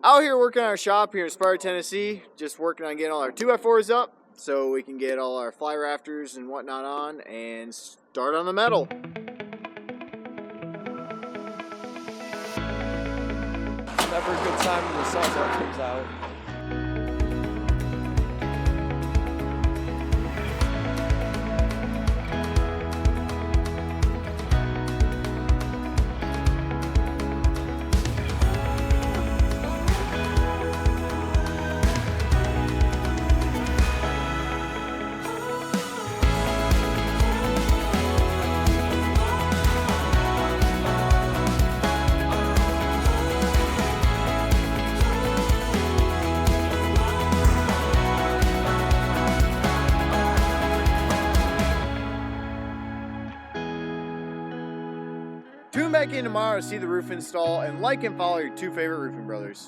Out here working on our shop here in Sparta, Tennessee. Just working on getting all our 2x4s up so we can get all our fly rafters and whatnot on and start on the metal. Never a good time when the sawzall comes out. Tune back in tomorrow to see the roof install, and like and follow your two favorite roofing brothers.